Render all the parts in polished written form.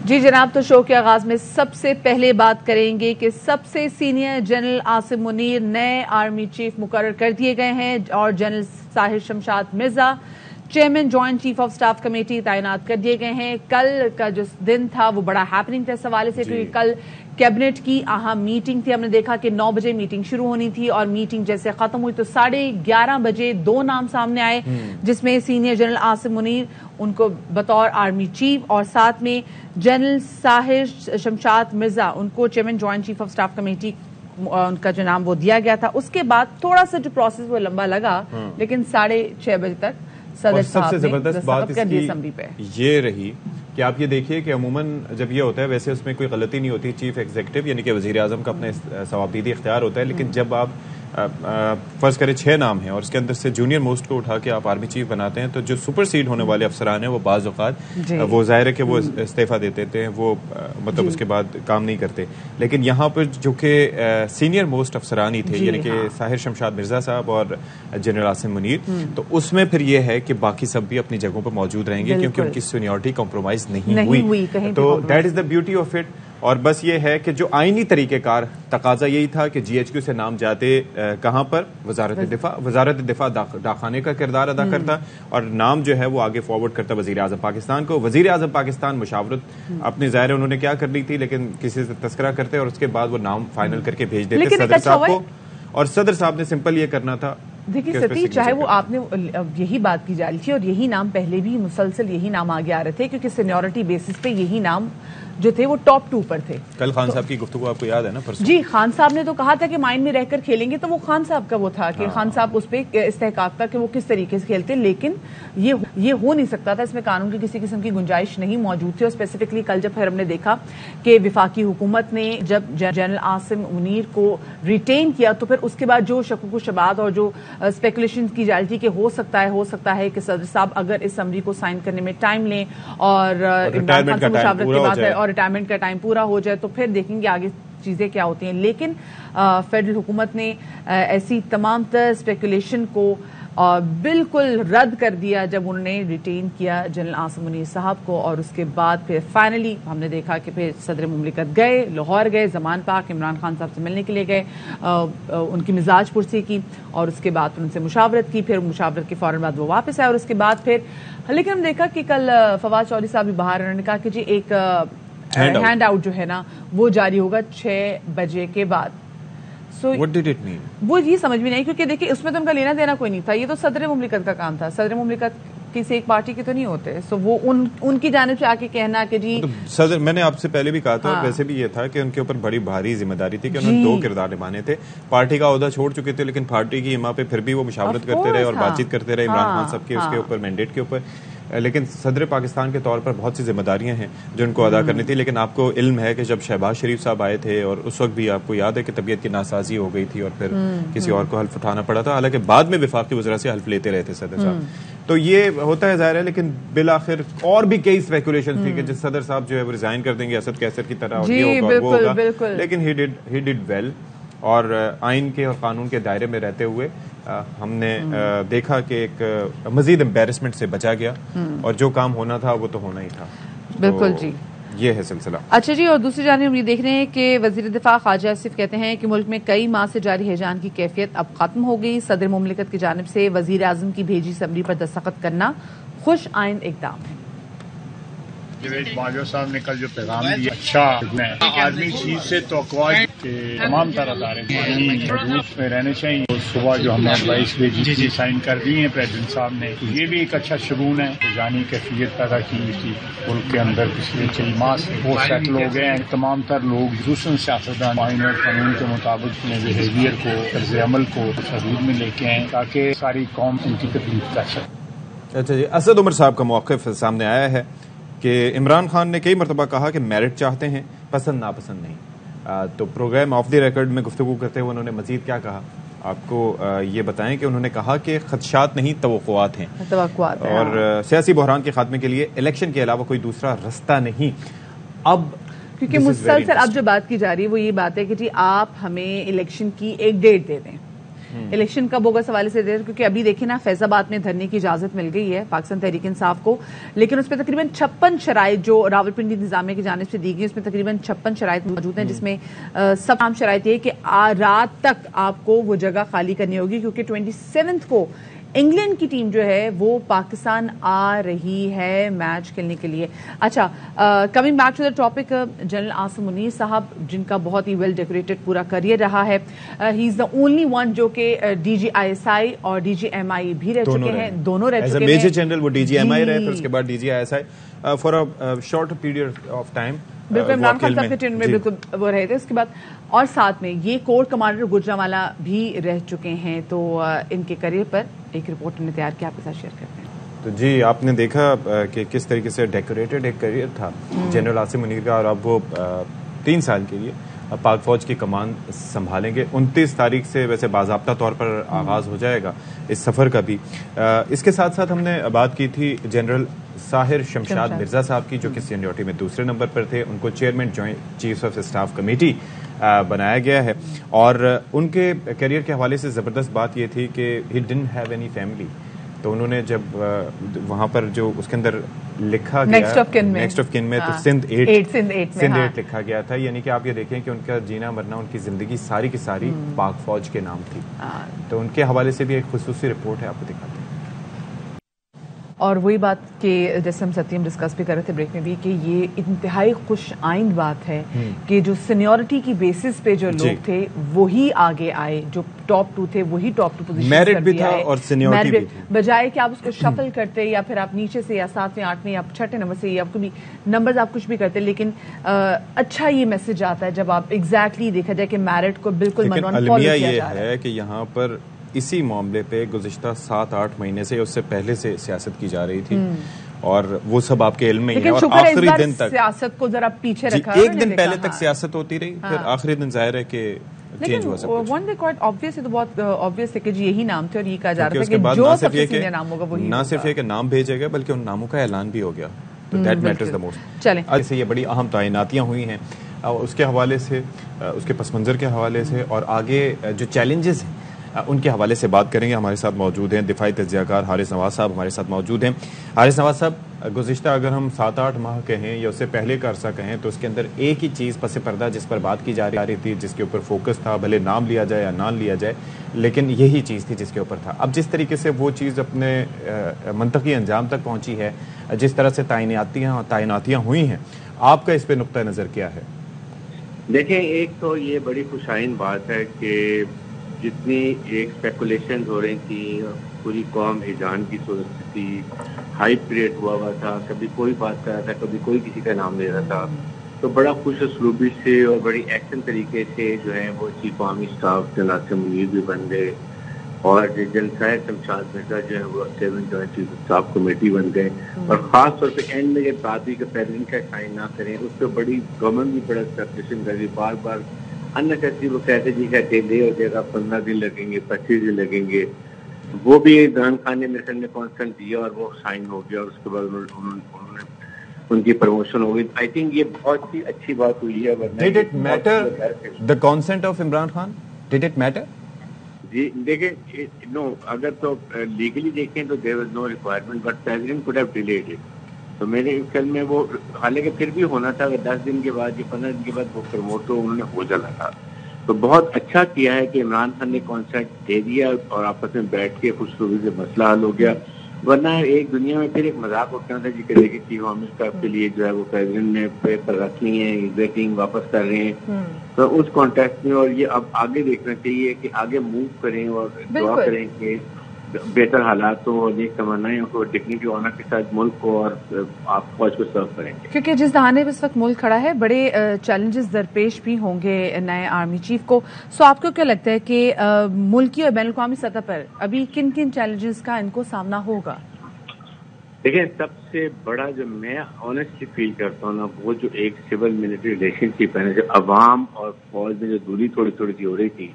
جی جناب، تو شو کے آغاز میں سب سے پہلے بات کریں گے کہ سب سے سینئر جنرل عاصم منیر نئے آرمی چیف مقرر کر دیے گئے ہیں اور general Sahir Shamshad Mirza chairman joint chief of staff committee تعینات کر دیے گئے ہیں۔ کل کا جو دن تھا وہ بڑا ہیپننگ تھا اس حوالے سے، کیونکہ کل کیبنٹ کی اہم میٹنگ تھی۔ ہم نے دیکھا کہ 9 بجے میٹنگ شروع ہونی تھی اور میٹنگ جیسے ختم ہوئی تو 11:30 بجے 2 نام سامنے آئے، جس میں سینئر جنرل عاصم منیر ان کو بطور آرمی چیف اور ساتھ میں جنرل ساحر شمشاد مرزا ان کو chairman joint chief of staff committee ان کا جو نام وہ دیا گیا تھا۔ اس کے بعد تھوڑا سا جو پروسیس وہ لمبا لگا، لیکن 6:30 بجے تک صدر صاحب نے زبردست بات اس اسمبلی پہ یہ رہی کہ آپ یہ دیکھیے کہ عموماً جب یہ ہوتا ہے ویسے اس میں کوئی غلطی نہیں ہوتی، چیف ایگزیکٹو یعنی کہ وزیر اعظم کا اپنا ثوابدیدی اختیار ہوتا ہے، لیکن جب آپ فرض کریں 6 نام ہیں اور اس کے اندر سے جونیئر موسٹ کو اٹھا کے آپ آرمی چیف بناتے ہیں تو جو سپر سیڈ ہونے والے افسران ہیں وہ بعض اوقات وہ ظاہر ہے کہ وہ استعفیٰ دے دیتے ہیں، وہ مطلب اس کے بعد کام نہیں کرتے۔ لیکن یہاں پر جو کہ سینئر موسٹ افسران ہی تھے یعنی کہ ساحر شمشاد مرزا صاحب اور جنرل عاصم منیر، تو اس میں پھر یہ ہے کہ باقی سب بھی اپنی جگہوں پر موجود رہیں گے کیونکہ ان کی سینیورٹی کمپرومائز نہیں ہوئی، تو that is the beauty of it. اور بس یہ ہے کہ جو آئینی طریقہ کار تقاضا یہی تھا کہ جی ایچ کیو سے نام جاتے کہاں پر وزارت دفاع ڈاکخانے کا کردار ادا کرتا اور نام جو ہے وہ آگے فارورڈ کرتا وزیر اعظم پاکستان کو۔ وزیر اعظم پاکستان مشاورت اپنی ظاہر انہوں نے کیا کر لی تھی، لیکن کسی سے تذکرہ کرتے اور اس کے بعد وہ نام فائنل کر کے بھیج دیتے صدر صاحب کو، اور صدر صاحب نے سمپل یہ کرنا تھا۔ دیکھیے ستی، چاہے وہ آپ نے یہی بات کی جا رہی تھی اور یہی نام پہلے بھی مسلسل یہی نام آگے آ رہے تھے کیونکہ سینیورٹی بیسس پہ یہی نام جو تھے وہ ٹاپ 2 پر تھے۔ کل خان صاحب کی گفتگو آپ کو یاد ہے نا پرسوں؟ جی، خان صاحب نے تو کہا تھا کہ مائن میں رہ کر کھیلیں گے، تو وہ خان صاحب کا وہ تھا کہ خان صاحب اس پہ استحقاق تھا کہ وہ کس طریقے سے کھیلتے، لیکن یہ ہو نہیں سکتا تھا، اس میں قانون کی کسی قسم کی گنجائش نہیں موجود تھی۔ اور اسپیسیفکلی کل جب پھر ہم نے دیکھا کہ وفاقی حکومت نے جب جنرل عاصم منیر کو ریٹین کیا تو پھر اس کے بعد جو شکوک و شبہات اور جو اسپیکولیشن کی جا رہی تھی کہ ہو سکتا ہے کہ صدر صاحب اگر اس اسمبلی کو سائن کرنے میں ٹائم لیں اور عمران خان سے مشاورت کے بعد اور ریٹائرمنٹ کا ٹائم پورا ہو جائے تو پھر دیکھیں گے آگے چیزیں کیا ہوتی ہیں۔ لیکن فیڈرل حکومت نے ایسی تمام تر اسپیکولیشن کو بالکل رد کر دیا جب انہوں نے ریٹین کیا جنرل عاصم منیر صاحب کو، اور اس کے بعد پھر فائنلی ہم نے دیکھا کہ پھر صدر مملکت گئے، لاہور گئے، زمان پاک عمران خان صاحب سے ملنے کے لیے گئے، ان کی مزاج پرسی کی اور اس کے بعد ان سے مشاورت کی، پھر مشاورت کے فوراً بعد وہ واپس آئے اور اس کے بعد پھر لیکن ہم دیکھا کہ کل فواد چودھری صاحب بھی باہر، انہوں نے کہا کہ جی ایک ہینڈ آؤٹ جو ہے نا وہ جاری ہوگا 6 بجے کے بعد۔ What did it mean؟ وہ یہ سمجھ بھی نہیں، کیونکہ دیکھیں اس میں تو ان کا لینا دینا کوئی نہیں تھا، یہ تو صدر مملکت کا کام تھا، صدر مملکت کسی ایک پارٹی کے تو نہیں ہوتے، سو وہ ان کی جانب سے آ کے کہنا کہ جی صدر، میں نے آپ سے پہلے بھی کہا تھا ویسے بھی یہ تھا کہ ان کے اوپر بڑی بھاری ذمہ داری تھی کہ انہوں نے 2 کردار نبھانے تھے، پارٹی کا عہدہ چھوڑ چکے تھے لیکن پارٹی کی اما پہ پھر بھی وہ مشاورت کرتے رہے اور بات چیت کرتے رہے عمران خان صاحب کے اس کے اوپر مینڈیٹ کے اوپر، لیکن صدر پاکستان کے طور پر بہت سی ذمہ داریاں ہیں جو ان کو ادا کرنی تھی۔ لیکن آپ کو علم ہے کہ جب شہباز شریف صاحب آئے تھے اور اس وقت بھی آپ کو یاد ہے کہ طبیعت کی ناسازی ہو گئی تھی اور پھر کسی اور کو حلف اٹھانا پڑا تھا، حالانکہ بعد میں وفاقی وزراء سے حلف لیتے رہے تھے صدر صاحب، تو یہ ہوتا ہے ظاہر ہے۔ لیکن بالآخر اور بھی کئی اسپیکولیشن تھی کہ جس صدر صاحب جو ہے وہ ریزائن کر دیں گے اسد کیسر کی طرح اور یہ ہوگا وہ ہوگا، لیکن ہی ڈڈ ویل، اور آئین کے اور قانون کے دائرے میں رہتے ہوئے ہم نے دیکھا کہ ایک مزید امبیرسمنٹ سے بچا گیا اور جو کام ہونا تھا وہ تو ہونا ہی تھا۔ بالکل جی، یہ ہے سلسلہ۔ اچھا جی، اور دوسری جانب ہم یہ دیکھ رہے ہیں کہ وزیر دفاع خواجہ آصف کہتے ہیں کہ ملک میں کئی ماہ سے جاری ہیجان کی کیفیت اب ختم ہو گئی، صدر مملکت کی جانب سے وزیر اعظم کی بھیجی اسمبلی پر دستخط کرنا خوش آئند اقدام ہے۔ جوید باجوہ صاحب نے کل جو پیغام دیا اچھا ہے، آرمی چیف سے توقع کہ تمام تر ادارے حدود میں رہنے چاہیے۔ صبح جو ہم نے ایڈوائس بھیجی سائن کر دی ہیں پریزیڈنٹ صاحب نے، یہ بھی ایک اچھا شگون ہے، جانی کیفیت پیدا کی تھی ملک کے اندر پچھلے 6 ماہ سے، وہ سیٹل ہو گئے ہیں۔ تمام تر لوگ دوسرے سیاستدان آئین اور قانون کے مطابق اپنے بہیویئر کو، طرز عمل کو حدود میں لے کے آئیں تاکہ ساری قوم ان کی تکلیف کر سکے۔ اچھا جی، اسد عمر صاحب کا موقف سامنے آیا ہے کہ عمران خان نے کئی مرتبہ کہا کہ میرٹ چاہتے ہیں، پسند ناپسند نہیں، تو پروگرام آف دی ریکارڈ میں گفتگو کرتے ہوئے انہوں نے مزید کیا کہا آپ کو یہ بتائیں کہ انہوں نے کہا کہ خدشات نہیں توقعات ہیں، اور سیاسی بحران کے خاتمے کے لیے الیکشن کے علاوہ کوئی دوسرا رستہ نہیں۔ اب کیونکہ مسلسل اب جو بات کی جا رہی ہے وہ یہ بات ہے کہ جی آپ ہمیں الیکشن کی ایک ڈیٹ دے دیں، الیکشن کب ہوگا اس حوالے سے دیر, کیونکہ ابھی دیکھیں نا فیض آباد میں دھرنے کی اجازت مل گئی ہے پاکستان تحریک انصاف کو, لیکن اس میں تقریباً 56 شرائط جو راولپنڈی انتظامیہ کی جانب سے دی گئی, اس میں تقریباً 56 شرائط موجود ہیں, جس میں سب عام شرائط یہ کہ رات تک آپ کو وہ جگہ خالی کرنی ہوگی, کیونکہ 27 کو انگلینڈ کی ٹیم جو ہے وہ پاکستان آ رہی ہے میچ کھیلنے کے لیے. اچھا, coming back to the topic, general Asim Munir صاحب جن کا بہت ہی ویل ڈیکوریٹڈ پورا کریئر رہا ہے, ہی از دا اونلی ون جو کہ D G I S I اور ڈی جی ایم آئی بھی رہ چکے ہیں, دونوں رہ چکے ہیں. میجر جنرل وہ ڈی جی ایم آئی رہے, پھر اس کے بعد D G I S I for a short period of time. بالکل عمران خان صاحب کے ٹیم میں بالکل وہ رہے تھے. اس کے بعد اور ساتھ میں یہ کور کمانڈر گجرانوالہ بھی رہ چکے ہیں, تو ان کے کریئر پر ایک رپورٹ نے تیار کیا, آپ کے ساتھ شیئر کرتے ہیں. تو جی آپ نے دیکھا کہ کس طریقے سے ڈیکوریٹڈ ایک کریئر تھا جنرل عاصم منیر کا, اور اب وہ 3 سال کے لیے پاک فوج کی کمان سنبھالیں گے. 29 تاریخ سے ویسے باضابطہ طور پر آغاز ہو جائے گا اس سفر کا بھی. اس کے ساتھ ساتھ ہم نے بات کی تھی جنرل ساحر شمشاد مرزا صاحب کی, جو کہ سینیورٹی میں دوسرے نمبر پر تھے. ان کو chairman joint chiefs of staff committee بنایا گیا ہے, اور ان کے کیریئر کے حوالے سے زبردست بات یہ تھی کہ he didn't have any family. تو انہوں نے جب وہاں پر جو اس کے اندر لکھا گیا نیکسٹ آف کن میں تو سندھ 8 لکھا گیا تھا, یعنی کہ آپ یہ دیکھیں کہ ان کا جینا مرنا, ان کی زندگی ساری کی ساری پاک فوج کے نام تھی. تو ان کے حوالے سے بھی ایک خصوصی رپورٹ ہے, آپ کو دکھاتے ہیں. اور وہی بات کہ جیسے ہم ستیم ڈسکس بھی کر رہے تھے بریک میں بھی, کہ یہ انتہائی خوش آئند بات ہے کہ جو سینیورٹی کی بیسس پہ جو لوگ تھے وہی آگے آئے, جو ٹاپ 2 تھے وہی ٹاپ 2 پوزیشن میرٹ بھی تھا اور سینیورٹی بھی تھی, بجائے کہ آپ اس کو شفل کرتے یا پھر آپ نیچے سے یا 7ویں 8ویں یا 6ٹھے نمبر سے یا کبھی نمبرز آپ کچھ بھی کرتے. لیکن اچھا یہ میسج آتا ہے جب آپ ایگزیکٹلی دیکھا جائے کہ میرٹ کو بالکل منون فالو کیا جا رہا ہے. کہ یہاں پر اسی معاملے پہ گزشتہ 7-8 مہینے سے اس سے پہلے سے سیاست کی جا رہی تھی, اور وہ سب آپ کے علم میں ہی ہے. اور آخری دن تک سیاست کو ذرا پیچھے رکھا, ایک دن پہلے تک سیاست ہوتی رہی, پھر آخری دن ظاہر ہے کہ چینج ہوا سب کچھ. ون ڈے کوائٹ آبویس ہے, تو بہت آبویس ہے کہ یہ ہی نام تھے, اور یہ کہا جا رہا تھا کہ جو سب سے سینئر نام ہوگا وہی, نہ صرف یہ کہ نام بھیجے گا بلکہ ان ناموں کا اعلان بھی ہو گیا. تو دیٹ میٹرز دا موسٹ. چلیں, ایسے یہ بڑی اہم تعیناتیاں ہوئی ہیں, اس کے حوالے سے, اس کے پس منظر کے حوالے سے, اور آگے جو چیلنجز ہیں ان کے حوالے سے بات کریں گے. ہمارے ساتھ موجود ہیں دفاعی تجزیہ کار حارث نواز صاحب, ہمارے ساتھ موجود ہیں. حارث نواز صاحب, گزشتہ اگر ہم 7-8 ماہ کہیں یا اس سے پہلے کا عرصہ کہیں, تو اس کے اندر ایک ہی چیز پس پردہ جس پر بات کی جا رہی تھی, جس کے اوپر فوکس تھا, بھلے نام لیا جائے یا نہ لیا جائے, لیکن یہی چیز تھی جس کے اوپر تھا. اب جس طریقے سے وہ چیز اپنے منطقی انجام تک پہنچی ہے, جس طرح سے تعیناتیاں ہوئی ہیں, آپ کا اس پہ نقطہ نظر کیا ہے؟ دیکھیں, ایک تو یہ بڑی خوشائن بات ہے کہ جتنی ایک اسپیکولیشن ہو رہی تھی, پوری قوم ہیجان کی صورت تھی, ہائپ کریٹ ہوا تھا, کبھی کوئی بات کر رہا تھا, کبھی کوئی کسی کا نام لے رہا تھا, تو بڑا خوش اسلوبی سے اور بڑی ایکشن طریقے سے جو ہے وہ chief army staff general Asim Munir بھی بن گئے, اور جنرل ساحر شمشاد مرزا جو ہے وہ 7 جوائنٹ چیف اسٹاف کمیٹی بن گئے. اور خاص طور پہ اینڈ میں یہ بات ہوئی کہ پریزیڈنٹ کا سائن نہ کریں, اس پہ بڑی گورنمنٹ بھی بڑا سپریشن کر رہی, بار بار انسٹری وہ کہتے جی کہ ڈیلے ہو جائے گا, 15 دن لگیں گے, 25 دن لگیں گے. وہ بھی عمران خان نے میرے نے کانسنٹ دیا اور وہ سائن ہو گیا, اور اس کے بعد انہوں نے ان کی پروموشن ہو گئی. آئی تھنک یہ بہت ہی اچھی بات ہوئی ہے. Did it matter the consent of Imran Khan? Did it matter? جی دیکھیں, نو, اگر تو لیگلی دیکھیں تو there was no requirement, but president could have delayed it. تو میرے خیال میں وہ, حالانکہ پھر بھی ہونا تھا, اگر 10 دن کے بعد یا 15 دن کے بعد وہ پروموٹ ہو, انہوں نے ہو جانا تھا. تو بہت اچھا کیا ہے کہ عمران خان نے کانسنٹ دے دیا اور آپس میں بیٹھ کے خوش روی سے مسئلہ حل ہو گیا. ورنہ ایک دنیا میں پھر ایک مذاق اٹھنا تھا جی کہ دیکھیں چیف آرمی اسٹاف کے لیے جو ہے وہ پریزیڈنٹ نے پیپر رکھ لی ہیں, ویٹنگ واپس کر رہے ہیں. تو اس کانٹیکٹ میں, اور یہ اب آگے دیکھنا چاہیے کہ آگے موو کریں اور دعا کریں کہ بہتر حالات ہو, اور نیک تمنائیں کو ڈگنیٹی آنر کے ساتھ ملک کو اور آپ فوج کو سرو کریں گے. کیونکہ جس دہانے پہ اس وقت ملک کھڑا ہے, بڑے چیلنجز درپیش بھی ہوں گے نئے آرمی چیف کو. سو آپ کو کیا لگتا ہے کہ ملکی اور بین الاقوامی سطح پر ابھی کن کن چیلنجز کا ان کو سامنا ہوگا؟ دیکھیں, سب سے بڑا جو میں آنیسٹلی فیل کرتا ہوں نا, وہ جو ایک سول ملٹری ریلیشن شپ ہے نا, جو عوام اور فوج میں جو دوری تھوڑی تھوڑی سی ہو رہی تھی,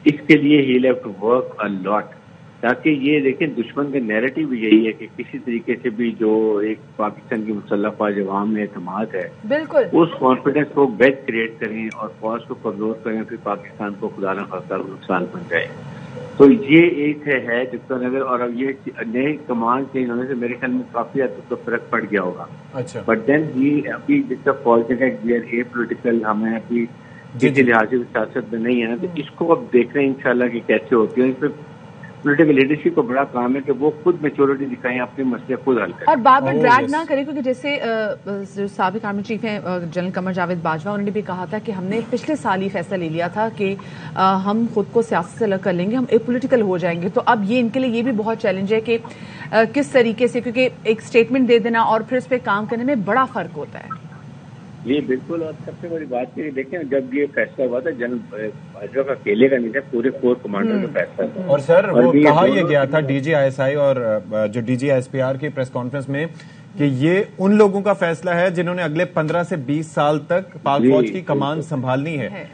اس کے لیے ہی have to work a lot. تاکہ یہ دیکھیں, دشمن کا نیریٹو بھی یہی ہے کہ کسی طریقے سے بھی جو ایک پاکستان کی مسلح فوج عوام میں اعتماد ہے, بالکل اس کانفیڈنس کو بیچ کریٹ کریں اور فوج کو کمزور کریں, پھر پاکستان کو خدا نہ خواستہ نقصان پہنچائے. تو یہ ایک ہے جس کا نظر، اور اب یہ نئے کمان چینج ہونے سے میرے خیال میں کافی حد تک تو فرق پڑ گیا ہوگا. اچھا بٹ دین یہ ابھی جس کا political we are a political, ہمیں ابھی کسی لحاظ سے سیاست میں نہیں ہے نا، تو اس کو اب دیکھ رہے ہیں انشاءاللہ کہ کیسے ہوتی ہے. اس پہ پولیٹیکل لیڈرشپ کو بڑا کام ہے کہ وہ خود میچورٹی دکھائیں، اپنے مسئلے خود حل کریں اور بار بار ڈریگ نہ کریں، کیونکہ جیسے جو سابق آرمی چیف ہیں جنرل قمر جاوید باجوہ، انہوں نے بھی کہا تھا کہ ہم نے پچھلے سال ہی فیصلہ لے لیا تھا کہ ہم خود کو سیاست سے الگ کر لیں گے، ہم ایک پولیٹیکل ہو جائیں گے. تو اب یہ ان کے لیے یہ بھی بہت چیلنج ہے کہ کس طریقے سے، کیونکہ ایک اسٹیٹمنٹ دے دینا اور پھر اس پہ کام کرنے میں بڑا فرق ہوتا ہے. جی بالکل. اور سب سے بڑی بات یہ دیکھیں، جب یہ فیصلہ ہوا تھا جنرل باجوہ کا اکیلے کا نہیں تھا، پورے فور کمانڈر کا فیصلہ تھا. اور سر وہ کہا یہ گیا تھا D G I S I اور جو D G S P R کی پریس کانفرنس میں کہ یہ ان لوگوں کا فیصلہ ہے جنہوں نے اگلے 15 سے 20 سال تک پاک فوج کی کمان سنبھالنی ہے.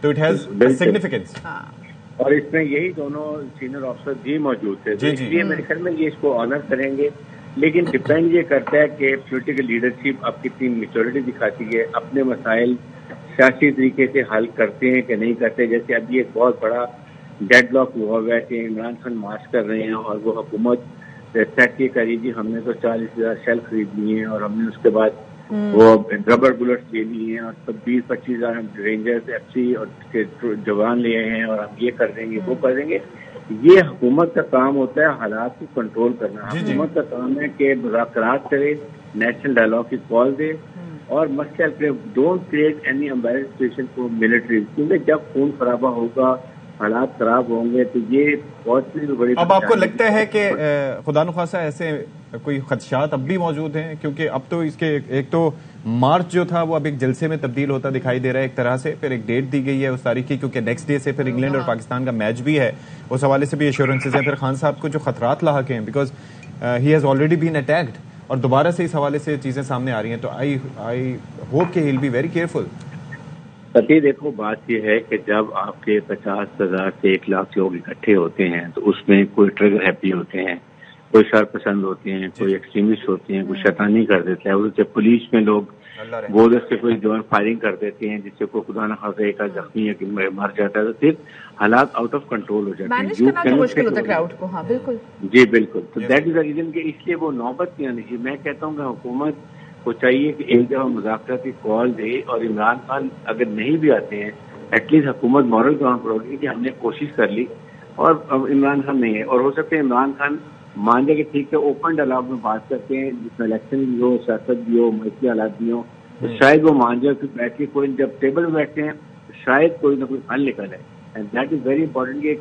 تو اٹ ہیز سگنیفیکینس. اور اس میں یہی دونوں سینئر آفیسر بھی موجود تھے، اس لیے میرے خیال میں یہ اس کو آنر کریں گے. لیکن ڈپینڈ یہ کرتا ہے کہ پولیٹیکل لیڈرشپ اب کتنی میچورٹی دکھاتی ہے، اپنے مسائل سیاسی طریقے سے حل کرتے ہیں کہ نہیں کرتے. جیسے اب یہ ایک بہت بڑا ڈیڈ لاک ہوا ہوا ہے کہ عمران خان مارچ کر رہے ہیں اور وہ حکومت سیٹ یہ کری جی ہم نے تو 40,000 شیل خرید لیے ہیں اور ہم نے اس کے بعد وہ ربر بلٹس لے لیے ہیں اور 20-25,000 رینجرز ایف سی اور جوان لے آئے ہیں اور ہم یہ کر دیں گے وہ کر دیں گے. یہ حکومت کا کام ہوتا ہے حالات کو کنٹرول کرنا. حکومت کا کام ہے کہ مذاکرات کرے، نیشنل ڈائلاگ کی کال دے اور مسئلہ don't create any embarrassing situation for military, کیونکہ جب خون خرابہ ہوگا، حالات خراب ہوں گے تو یہ بہت سی بڑی. اب آپ کو لگتا ہے کہ خدا نخواستہ ایسے کوئی خدشات اب بھی موجود ہیں؟ کیونکہ اب تو اس کے ایک تو مارچ جو تھا وہ اب ایک جلسے میں تبدیل ہوتا دکھائی دے رہا ہے ایک طرح سے، پھر ایک ڈیٹ دی گئی ہے اس تاریخ کی کیونکہ نیکسٹ ڈے سے پھر انگلینڈ اور پاکستان کا میچ بھی ہے، اس حوالے سے بھی ایشورنسز ہیں. پھر خان صاحب کو جو خطرات لاحق ہیں because he has already been attacked اور دوبارہ سے اس حوالے سے چیزیں سامنے آ رہی ہیں، تو آئی ہوپ کہ ہی ول بی ویری کیئرفل. ستی دیکھو بات یہ ہے کہ جب آپ کے 50,000 سے 1,00,000 لوگ اکٹھے ہوتے ہیں تو اس میں کوئی ٹریگر ہیپی ہوتے ہیں، کوئی شر پسند ہوتے ہیں، کوئی ایکسٹریمسٹ ہوتے ہیں، کوئی شیطانی کر دیتا ہے. اس سے پولیس میں لوگ بورڈر سے کوئی جو فائرنگ کر دیتے ہیں جس سے کوئی خدا نہ خاصا ایک زخمی ہے کہ مر جاتا ہے، تو پھر حالات آؤٹ آف کنٹرول ہو جاتے ہیں. مشکل ہوتا ہے کراؤڈ کو. ہاں بالکل جی بالکل. تو دیٹ از دا ریزن کہ اس لیے وہ نوبت نہیں آنی چاہیے. میں کہتا ہوں کہ حکومت کو چاہیے کہ ایک دفعہ مذاکرات کی کال دے اور عمران خان اگر نہیں بھی آتے ہیں ایٹ لیسٹ حکومت مورل گراؤنڈ پر ہوگی کہ ہم نے کوشش کر لی اور عمران خان نہیں ہے. اور ہو سکتا ہے عمران خان مان جائے کہ ٹھیک ہے اوپن ڈائلاگ میں بات کرتے ہیں جس میں الیکشن بھی ہو، سیاست بھی ہو، معاشی حالات بھی ہوں، تو شاید وہ مان جائے کہ بیٹھ کے کوئی جب ٹیبل میں بیٹھتے ہیں تو شاید کوئی نہ کوئی حل نکل ہے. And that is very important کہ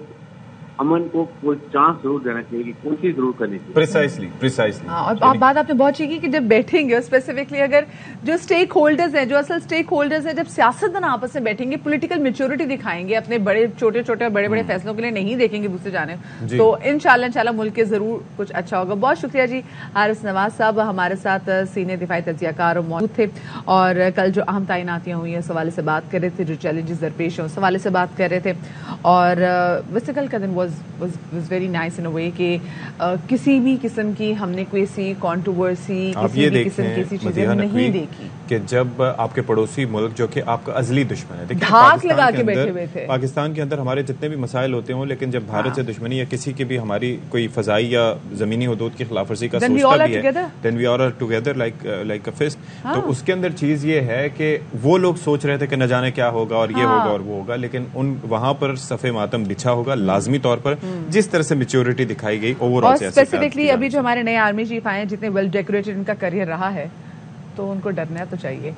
امن کو کوئی چانس ضرور دینا چاہیے کہ کوشش ضرور کرنی چاہیے. پریسائسلی. اور بات آپ نے بہت اچھی کی کہ جب بیٹھیں گے اسپیسیفکلی اگر جو اسٹیک ہولڈرز ہیں، جو اصل اسٹیک ہولڈرز ہیں، جب سیاست دان آپس میں بیٹھیں گے، پولیٹیکل میچورٹی دکھائیں گے، اپنے بڑے چھوٹے اور بڑے بڑے فیصلوں کے لیے نہیں دیکھیں گے دوسرے جانب، تو انشاءاللہ ملک کے ضرور کچھ اچھا ہوگا. بہت شکریہ جی. حارث نواز صاحب ہمارے ساتھ سینئر دفاعی تجزیہ کار موجود تھے اور کل جو اہم تعیناتیاں ہوئی ہیں اس حوالے سے بات کر رہے تھے، جو چیلنجز درپیش ہیں اس حوالے سے بات کر رہے تھے. اور ویسے کل کا دن واز ویری نائس ان اے وے کہ کسی بھی قسم کی ہم نے کوئی سی کانٹروورسی، کسی بھی قسم کی ایسی چیزیں نہیں دیکھی کہ جب آپ کے پڑوسی ملک جو کہ آپ کا ازلی دشمن ہے، دھاک لگا کے بیٹھے ہوئے تھے. پاکستان کے اندر ہمارے جتنے بھی مسائل ہوتے ہوں لیکن جب بھارت سے دشمنی یا کسی کی بھی ہماری کوئی فضائی یا زمینی حدود کی خلاف ورزی کا سوچتا بھی ہے، then we are together like a fist. تو اس کے اندر چیز یہ ہے کہ وہ لوگ سوچ رہے تھے کہ نہ جانے کیا ہوگا اور یہ ہوگا اور وہ ہوگا، لیکن وہاں پر صف ماتم بچھا ہوگا لازمی طور پر جس طرح سے میچورٹی دکھائی گئی اوور آل. اسپیسیفکلی ابھی جو ہمارے نئے آرمی چیف آئے ہیں جتنے ویل ڈیکوریٹڈ ان کا کریئر رہا ہے تو ان کو ڈرنا تو چاہیے.